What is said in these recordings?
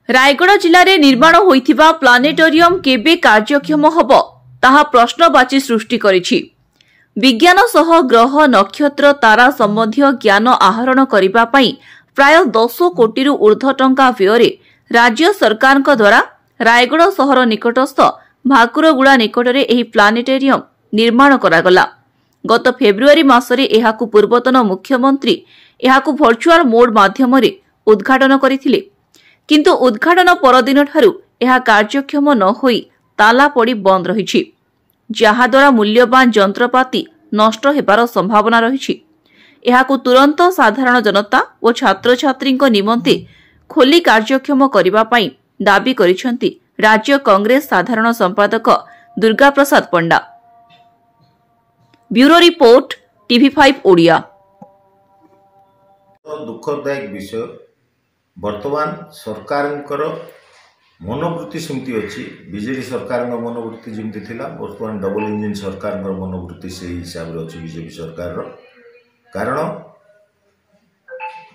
रायगढ़ जिले में निर्माण होइथिबा प्लानेटोरियम केबे कार्यक्षम हब ताहा प्रश्नवाची सृष्टि करिछि। विज्ञान सह ग्रह नक्षत्र तारा संबंधी ज्ञान आहरण करिबा पई प्राय 10 कोटी ऊर्ध्व टंका व्यय राज्य सरकार द्वारा रायगढ़ सहर निकटस्थ भाकुरगुड़ा निकटरे एही प्लानेटोरियम निर्माण करागला। गत फेब्रुआरी मासरे एहाकु पूर्वतन मुख्यमंत्री एहाकु वर्चुअल मोड माध्यमरे उद्घाटन करिथिले, किंतु उद्घाटन परदिन ठारू एहा कार्यक्षम न होई ताला पड़ी बंद रहिछि, जहाद्वारा मूल्यवान जंत्रपाति नष्ट हेबार संभावना रहिछि। एहाकु तुरंत साधारण जनता और छात्र छात्री निमंते खोली कार्यक्षम करिबा पई दाबी करिसेंति राज्य कांग्रेस साधारण संपादक Durga Prasad Panda. Bureau report TV5 Odia. दुखदायक विषय वर्तमान सरकार मनोवृत्ति सेमती अच्छी। बीजेडी सरकार मनोवृत्ति जमती थिला, वर्तमान डबल इंजिन सरकार मनोवृत्ति से हिसाब से अच्छी बीजेपी सरकार कारण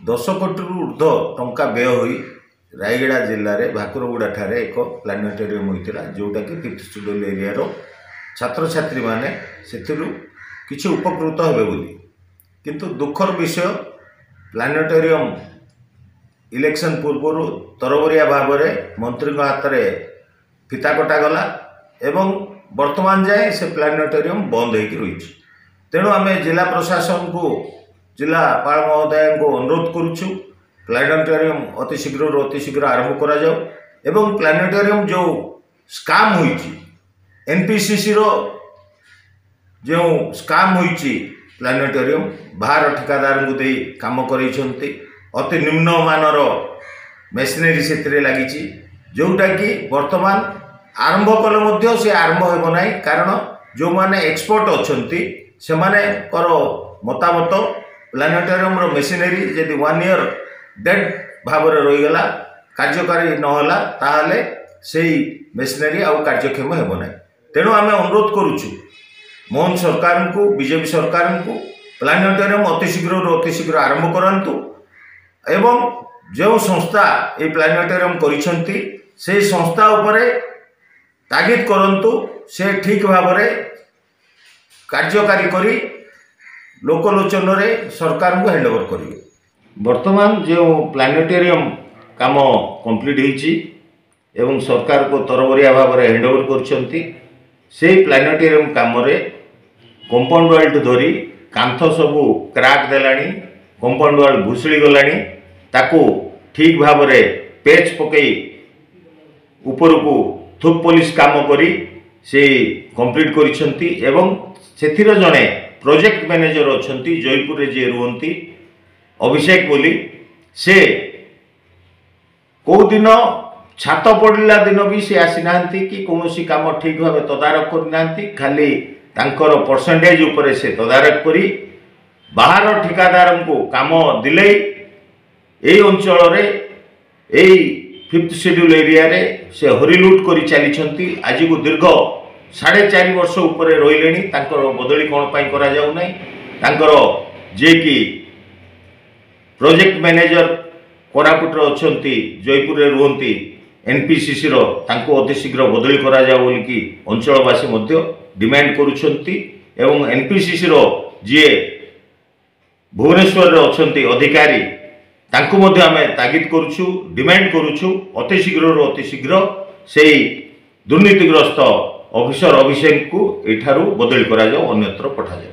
10 कोटी ऊर्ध्व टंका व्यय होई रायगढ़ जिले में भाकुरगुड़ा ठारे एक प्लानेटोरियम होता जोटा कि 5th शेड्यूल एरिया छात्र छात्री माने किछि उपकृत हेबे बोली। किंतु दुखर विषय प्लानेटोरियम इलेक्शन पूर्व तरबरिया भाव में मंत्री हाथ में फिता कटागला एवं वर्तमान जाए से प्लानेटोरियम बंद हो रही। तेणु आम जिला प्रशासन को जिलापाल महोदय को अनुरोध करुचु प्लानेटोरियम अति शीघ्र आरंभ करा जाओ एवं प्लानेटोरियम जो स्काम होईची एनपीसीसी रो जो स्काम होईची प्लानेटोरियम बाहर ठिकादार को दे काम करैछंती अति निम्न मानर मेसिनरी से लगी जोटा कि वर्तमान आरंभ कले से आरंभ हो ना, कारण जो माने एक्सपर्ट अच्छी से मतामत प्लानेटोरियम मेसिनरी यदि 1 ईयर डेड भाव रहीगला कार्यकारी नहला ताहले से मेसिनरी आउ कार्यक्षम हो ना। तेणु आम अनुरोध करुचु मोहन सरकार को बीजेपी सरकार को प्लानेटोरियम अति शीघ्र आरंभ करंतु एवं जो संस्था ये प्लानेटोरियम करिसेंती से संस्था उपरे तागिद करंतु से ठीक भाव में कार्यकारी करी लोकलोचन रे सरकार को हैंडओवर करेंगे। वर्तमान जो प्लानेटोरियम काम कंप्लीट होईची एवं सरकार को तरबरिया भाव में हैंडओवर करछंती से प्लानेटोरियम काम रे कंपाउंड वाल धरी कांथ सबू क्राक देलानी, कंपाउंड वाल भूसुड़ी गलानी, ताकू ठीक भाव में पेच पकई ऊपर को थुक पुलिस काम करी से कंप्लीट करिसेंती एवं सेथिर जने प्रोजेक्ट मैनेजर अच्छी जयपुर जे रुहंती अभिषेक बोली से कौ दिन छात पड़ला दिन भी से आसी नांती कि कौनसी काम ठीक भाव तदारक करना, खाली तांकर परसेंटेज उपरे से तदारक करी बाहर ठिकादार को काम दिले यही अंचल यही 5th शेड्यूल एरिया रे से हरिलुट कर चली। आज को दीर्घ 4.5 वर्ष उपरे रही बदली कौन पाई करा जाऊ नहीं, तांकर जे कि प्रोजेक्ट मैनेजर कोरापुट अच्छी जयपुर रे रुहंती एनपीसीसी रो तांको अति शीघ्र बदली करा जाऊ बोली कि अंचलवासी मध्य डिमांड करुछंती एवं एनपीसीसी रो जे भुवनेश्वर अच्छी अधिकारी तांको मध्य आमे तागिद करुछु डिमांड करुछु अति शीघ्र से दुर्नीतिग्रस्त ऑफिसर अभिषेक को एठारू बदली करा जाओ अन्यत्र पठा जाए।